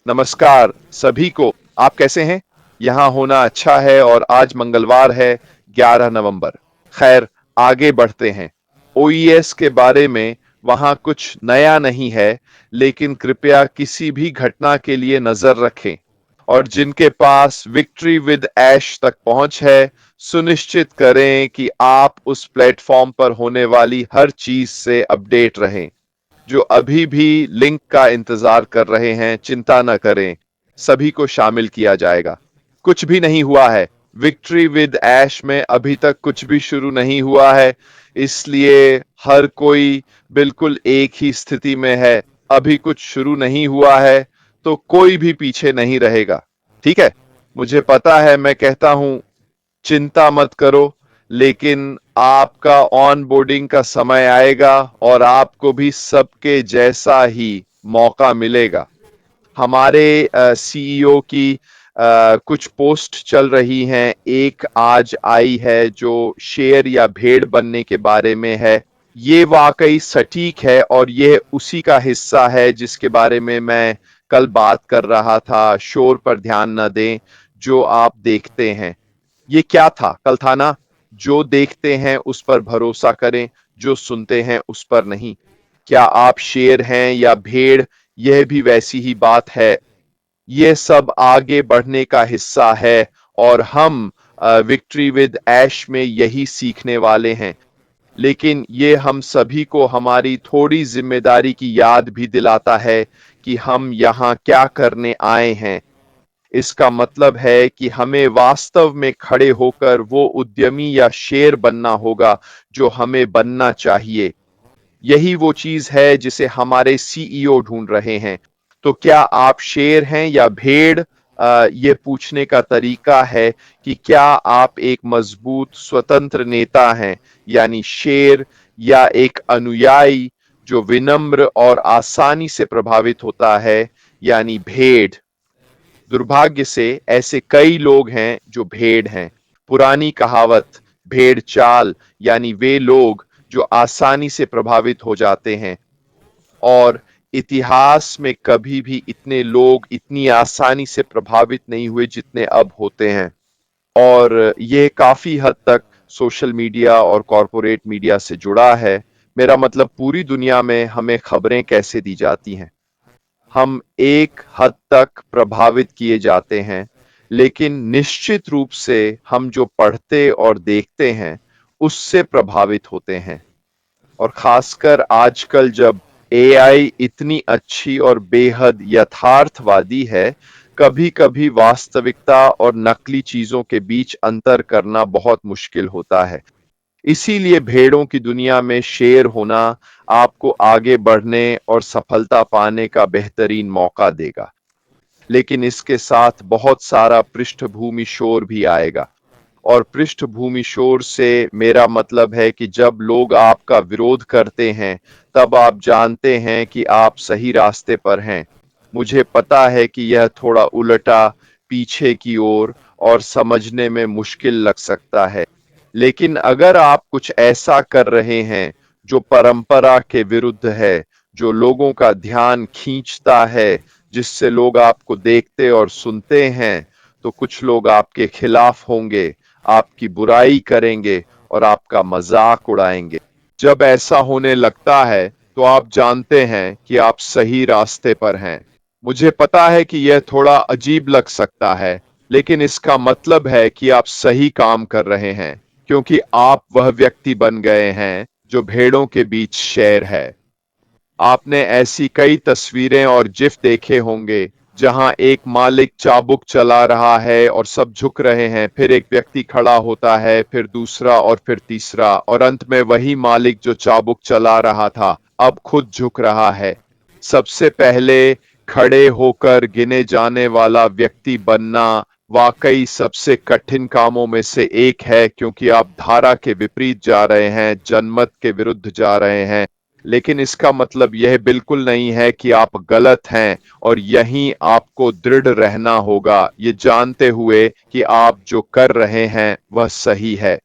नमस्कार सभी को। आप कैसे हैं? यहाँ होना अच्छा है और आज मंगलवार है 11 नवंबर। खैर, आगे बढ़ते हैं। ओईएस के बारे में वहाँ कुछ नया नहीं है, लेकिन कृपया किसी भी घटना के लिए नजर रखें और जिनके पास विक्ट्री विद ऐश तक पहुंच है, सुनिश्चित करें कि आप उस प्लेटफॉर्म पर होने वाली हर चीज से अपडेट रहें। जो अभी भी लिंक का इंतजार कर रहे हैं, चिंता न करें, सभी को शामिल किया जाएगा। कुछ भी नहीं हुआ है। विक्ट्री विद ऐश में अभी तक कुछ भी शुरू नहीं हुआ है, इसलिए हर कोई बिल्कुल एक ही स्थिति में है। अभी कुछ शुरू नहीं हुआ है, तो कोई भी पीछे नहीं रहेगा। ठीक है? मुझे पता है, मैं कहता हूं चिंता मत करो, लेकिन आपका ऑन बोर्डिंग का समय आएगा और आपको भी सबके जैसा ही मौका मिलेगा। हमारे सीईओ की कुछ पोस्ट चल रही हैं। एक आज आई है जो शेर या भेड़ बनने के बारे में है। ये वाकई सटीक है और ये उसी का हिस्सा है जिसके बारे में मैं कल बात कर रहा था। शोर पर ध्यान न दें, जो आप देखते हैं। ये क्या था? कल था ना, जो देखते हैं उस पर भरोसा करें, जो सुनते हैं उस पर नहीं। क्या आप शेर हैं या भेड़, यह भी वैसी ही बात है। ये सब आगे बढ़ने का हिस्सा है और हम विक्ट्री विद ऐश में यही सीखने वाले हैं। लेकिन ये हम सभी को हमारी थोड़ी जिम्मेदारी की याद भी दिलाता है कि हम यहाँ क्या करने आए हैं। इसका मतलब है कि हमें वास्तव में खड़े होकर वो उद्यमी या शेर बनना होगा जो हमें बनना चाहिए। यही वो चीज है जिसे हमारे सीईओ ढूंढ रहे हैं। तो क्या आप शेर हैं या भेड़? ये पूछने का तरीका है कि क्या आप एक मजबूत स्वतंत्र नेता हैं, यानी शेर, या एक अनुयायी जो विनम्र और आसानी से प्रभावित होता है, यानी भेड़। दुर्भाग्य से ऐसे कई लोग हैं जो भेड़ हैं। पुरानी कहावत भेड़ चाल, यानी वे लोग जो आसानी से प्रभावित हो जाते हैं। और इतिहास में कभी भी इतने लोग इतनी आसानी से प्रभावित नहीं हुए जितने अब होते हैं। और ये काफी हद तक सोशल मीडिया और कॉरपोरेट मीडिया से जुड़ा है। मेरा मतलब पूरी दुनिया में हमें खबरें कैसे दी जाती हैं। हम एक हद तक प्रभावित किए जाते हैं, लेकिन निश्चित रूप से हम जो पढ़ते और देखते हैं उससे प्रभावित होते हैं। और खासकर आजकल जब एआई इतनी अच्छी और बेहद यथार्थवादी है, कभी-कभी वास्तविकता और नकली चीजों के बीच अंतर करना बहुत मुश्किल होता है। इसीलिए भेड़ों की दुनिया में शेर होना आपको आगे बढ़ने और सफलता पाने का बेहतरीन मौका देगा। लेकिन इसके साथ बहुत सारा पृष्ठभूमि शोर भी आएगा। और पृष्ठभूमि शोर से मेरा मतलब है कि जब लोग आपका विरोध करते हैं, तब आप जानते हैं कि आप सही रास्ते पर हैं। मुझे पता है कि यह थोड़ा उलटा, पीछे की ओर और समझने में मुश्किल लग सकता है। लेकिन अगर आप कुछ ऐसा कर रहे हैं जो परंपरा के विरुद्ध है, जो लोगों का ध्यान खींचता है, जिससे लोग आपको देखते और सुनते हैं, तो कुछ लोग आपके खिलाफ होंगे, आपकी बुराई करेंगे और आपका मजाक उड़ाएंगे। जब ऐसा होने लगता है, तो आप जानते हैं कि आप सही रास्ते पर हैं। मुझे पता है कि यह थोड़ा अजीब लग सकता है, लेकिन इसका मतलब है कि आप सही काम कर रहे हैं, क्योंकि आप वह व्यक्ति बन गए हैं जो भेड़ों के बीच शेर है। आपने ऐसी कई तस्वीरें और जिफ देखे होंगे जहां एक मालिक चाबुक चला रहा है और सब झुक रहे हैं, फिर एक व्यक्ति खड़ा होता है, फिर दूसरा और फिर तीसरा, और अंत में वही मालिक जो चाबुक चला रहा था अब खुद झुक रहा है। सबसे पहले खड़े होकर गिने जाने वाला व्यक्ति बनना वाकई सबसे कठिन कामों में से एक है, क्योंकि आप धारा के विपरीत जा रहे हैं, जनमत के विरुद्ध जा रहे हैं। लेकिन इसका मतलब यह बिल्कुल नहीं है कि आप गलत हैं, और यहीं आपको दृढ़ रहना होगा, ये जानते हुए कि आप जो कर रहे हैं वह सही है।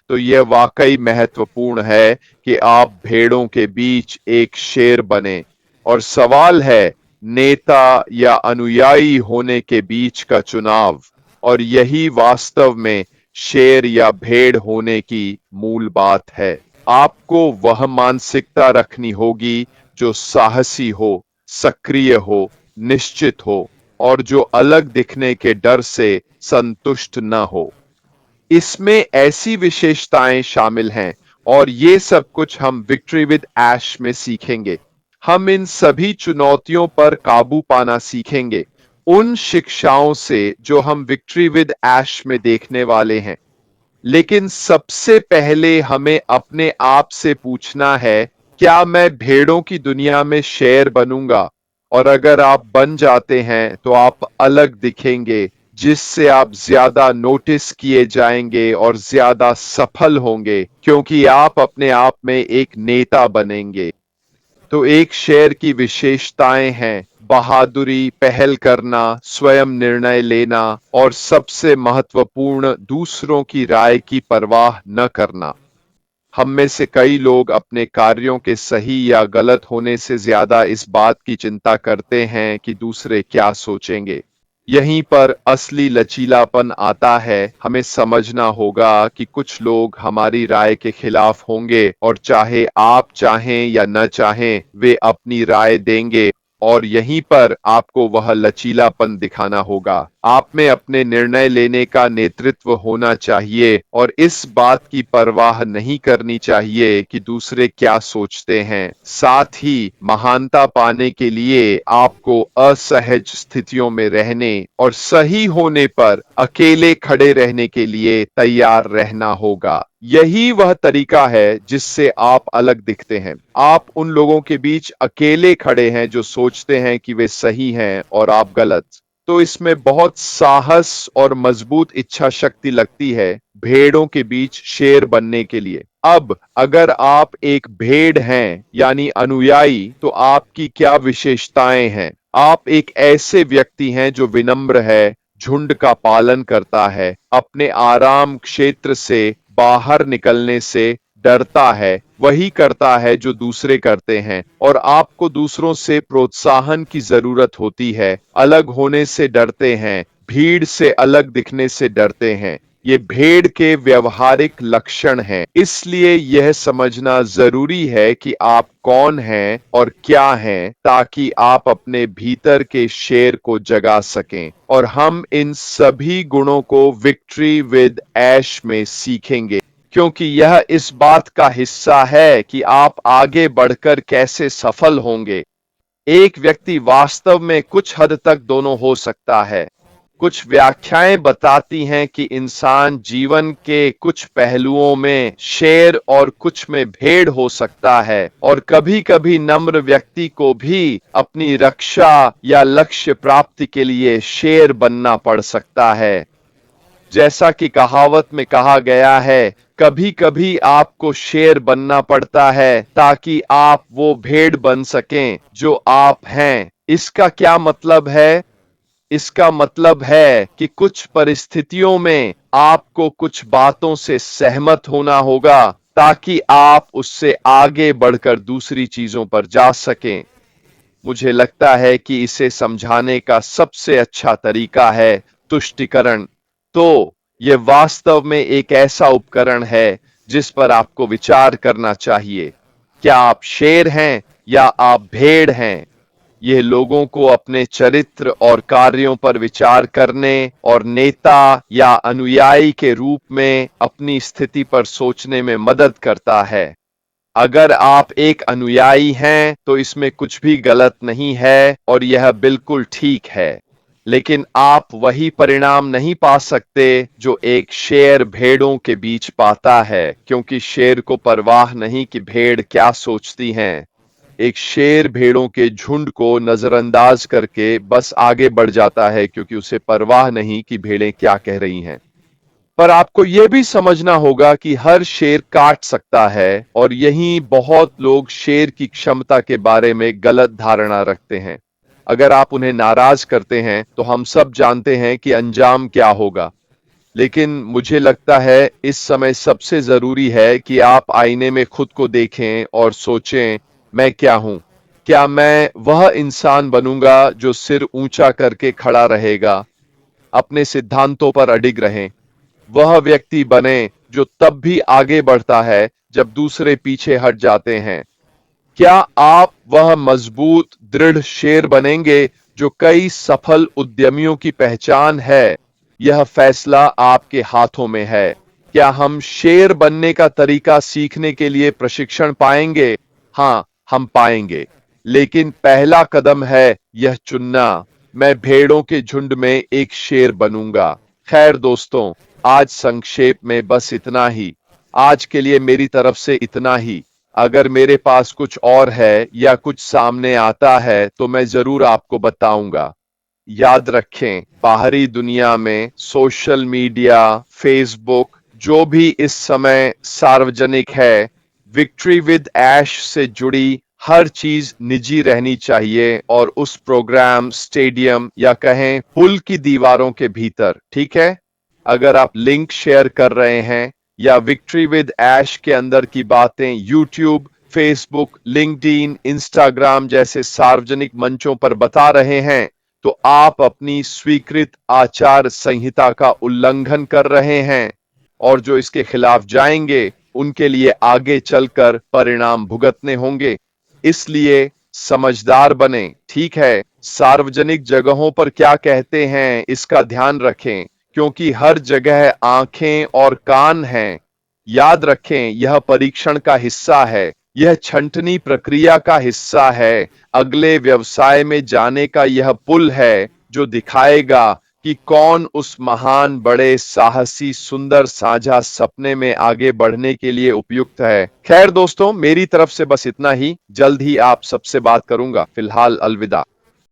तो यह वाकई महत्वपूर्ण है कि आप भेड़ों के बीच एक शेर बने। और सवाल है नेता या अनुयायी होने के बीच का चुनाव, और यही वास्तव में शेर या भेड़ होने की मूल बात है। आपको वह मानसिकता रखनी होगी जो साहसी हो, सक्रिय हो, निश्चित हो, और जो अलग दिखने के डर से संतुष्ट न हो। इसमें ऐसी विशेषताएं शामिल हैं, और ये सब कुछ हम विक्ट्री विद ऐश में सीखेंगे। हम इन सभी चुनौतियों पर काबू पाना सीखेंगे उन शिक्षाओं से जो हम विक्ट्री विद ऐश में देखने वाले हैं। लेकिन सबसे पहले हमें अपने आप से पूछना है, क्या मैं भेड़ों की दुनिया में शेर बनूंगा? और अगर आप बन जाते हैं तो आप अलग दिखेंगे, जिससे आप ज्यादा नोटिस किए जाएंगे और ज्यादा सफल होंगे, क्योंकि आप अपने आप में एक नेता बनेंगे। तो एक शेर की विशेषताएं हैं बहादुरी, पहल करना, स्वयं निर्णय लेना, और सबसे महत्वपूर्ण दूसरों की राय की परवाह न करना। हम में से कई लोग अपने कार्यों के सही या गलत होने से ज्यादा इस बात की चिंता करते हैं कि दूसरे क्या सोचेंगे। यहीं पर असली लचीलापन आता है। हमें समझना होगा कि कुछ लोग हमारी राय के खिलाफ होंगे, और चाहे आप चाहें या न चाहें वे अपनी राय देंगे, और यहीं पर आपको वह लचीलापन दिखाना होगा। आप में अपने निर्णय लेने का नेतृत्व होना चाहिए, और इस बात की परवाह नहीं करनी चाहिए कि दूसरे क्या सोचते हैं। साथ ही महानता पाने के लिए आपको असहज स्थितियों में रहने और सही होने पर अकेले खड़े रहने के लिए तैयार रहना होगा। यही वह तरीका है जिससे आप अलग दिखते हैं। आप उन लोगों के बीच अकेले खड़े हैं जो सोचते हैं कि वे सही हैं और आप गलत। तो इसमें बहुत साहस और मजबूत इच्छा शक्ति लगती है भेड़ों के बीच शेर बनने के लिए। अब अगर आप एक भेड़ हैं यानी अनुयायी, तो आपकी क्या विशेषताएं हैं? आप एक ऐसे व्यक्ति हैं जो विनम्र है, झुंड का पालन करता है, अपने आराम क्षेत्र से बाहर निकलने से डरता है, वही करता है जो दूसरे करते हैं, और आपको दूसरों से प्रोत्साहन की जरूरत होती है। अलग होने से डरते हैं, भीड़ से अलग दिखने से डरते हैं। ये भेड़ के व्यवहारिक लक्षण हैं। इसलिए यह समझना जरूरी है कि आप कौन हैं और क्या हैं, ताकि आप अपने भीतर के शेर को जगा सकें। और हम इन सभी गुणों को विक्ट्री विद ऐश में सीखेंगे, क्योंकि यह इस बात का हिस्सा है कि आप आगे बढ़कर कैसे सफल होंगे। एक व्यक्ति वास्तव में कुछ हद तक दोनों हो सकता है। कुछ व्याख्याएं बताती हैं कि इंसान जीवन के कुछ पहलुओं में शेर और कुछ में भेड़ हो सकता है, और कभी-कभी नम्र व्यक्ति को भी अपनी रक्षा या लक्ष्य प्राप्ति के लिए शेर बनना पड़ सकता है। जैसा कि कहावत में कहा गया है, कभी कभी आपको शेर बनना पड़ता है ताकि आप वो भेड़ बन सकें जो आप हैं। इसका क्या मतलब है? इसका मतलब है कि कुछ परिस्थितियों में आपको कुछ बातों से सहमत होना होगा, ताकि आप उससे आगे बढ़कर दूसरी चीजों पर जा सकें। मुझे लगता है कि इसे समझाने का सबसे अच्छा तरीका है तुष्टिकरण। तो यह वास्तव में एक ऐसा उपकरण है जिस पर आपको विचार करना चाहिए। क्या आप शेर हैं या आप भेड़ हैं? यह लोगों को अपने चरित्र और कार्यों पर विचार करने और नेता या अनुयायी के रूप में अपनी स्थिति पर सोचने में मदद करता है। अगर आप एक अनुयायी हैं तो इसमें कुछ भी गलत नहीं है, और यह बिल्कुल ठीक है। लेकिन आप वही परिणाम नहीं पा सकते जो एक शेर भेड़ों के बीच पाता है, क्योंकि शेर को परवाह नहीं कि भेड़ क्या सोचती हैं। एक शेर भेड़ों के झुंड को नजरअंदाज करके बस आगे बढ़ जाता है, क्योंकि उसे परवाह नहीं कि भेड़ें क्या कह रही हैं। पर आपको यह भी समझना होगा कि हर शेर काट सकता है, और यही बहुत लोग शेर की क्षमता के बारे में गलत धारणा रखते हैं। अगर आप उन्हें नाराज करते हैं तो हम सब जानते हैं कि अंजाम क्या होगा। लेकिन मुझे लगता है इस समय सबसे जरूरी है कि आप आईने में खुद को देखें और सोचें, मैं क्या हूं? क्या मैं वह इंसान बनूंगा जो सिर ऊंचा करके खड़ा रहेगा, अपने सिद्धांतों पर अडिग रहें? वह व्यक्ति बने जो तब भी आगे बढ़ता है जब दूसरे पीछे हट जाते हैं। क्या आप वह मजबूत दृढ़ शेर बनेंगे जो कई सफल उद्यमियों की पहचान है? यह फैसला आपके हाथों में है। क्या हम शेर बनने का तरीका सीखने के लिए प्रशिक्षण पाएंगे? हाँ, हम पाएंगे। लेकिन पहला कदम है यह चुनना, मैं भेड़ों के झुंड में एक शेर बनूंगा। खैर दोस्तों, आज संक्षेप में बस इतना ही। आज के लिए मेरी तरफ से इतना ही। अगर मेरे पास कुछ और है या कुछ सामने आता है तो मैं जरूर आपको बताऊंगा। याद रखें, बाहरी दुनिया में सोशल मीडिया, फेसबुक, जो भी इस समय सार्वजनिक है, विक्ट्री विद ऐश से जुड़ी हर चीज निजी रहनी चाहिए और उस प्रोग्राम, स्टेडियम या कहें पुल की दीवारों के भीतर, ठीक है? अगर आप लिंक शेयर कर रहे हैं या विक्ट्री विद ऐश के अंदर की बातें यूट्यूब, फेसबुक, लिंक्डइन, इंस्टाग्राम जैसे सार्वजनिक मंचों पर बता रहे हैं, तो आप अपनी स्वीकृत आचार संहिता का उल्लंघन कर रहे हैं और जो इसके खिलाफ जाएंगे उनके लिए आगे चलकर परिणाम भुगतने होंगे। इसलिए समझदार बने, ठीक है? सार्वजनिक जगहों पर क्या कहते हैं इसका ध्यान रखें, क्योंकि हर जगह आंखें और कान हैं। याद रखें, यह परीक्षण का हिस्सा है, यह छंटनी प्रक्रिया का हिस्सा है। अगले व्यवसाय में जाने का यह पुल है जो दिखाएगा कि कौन उस महान, बड़े, साहसी, सुंदर, साझा सपने में आगे बढ़ने के लिए उपयुक्त है। खैर दोस्तों, मेरी तरफ से बस इतना ही। जल्द ही आप सबसे बात करूंगा। फिलहाल अलविदा।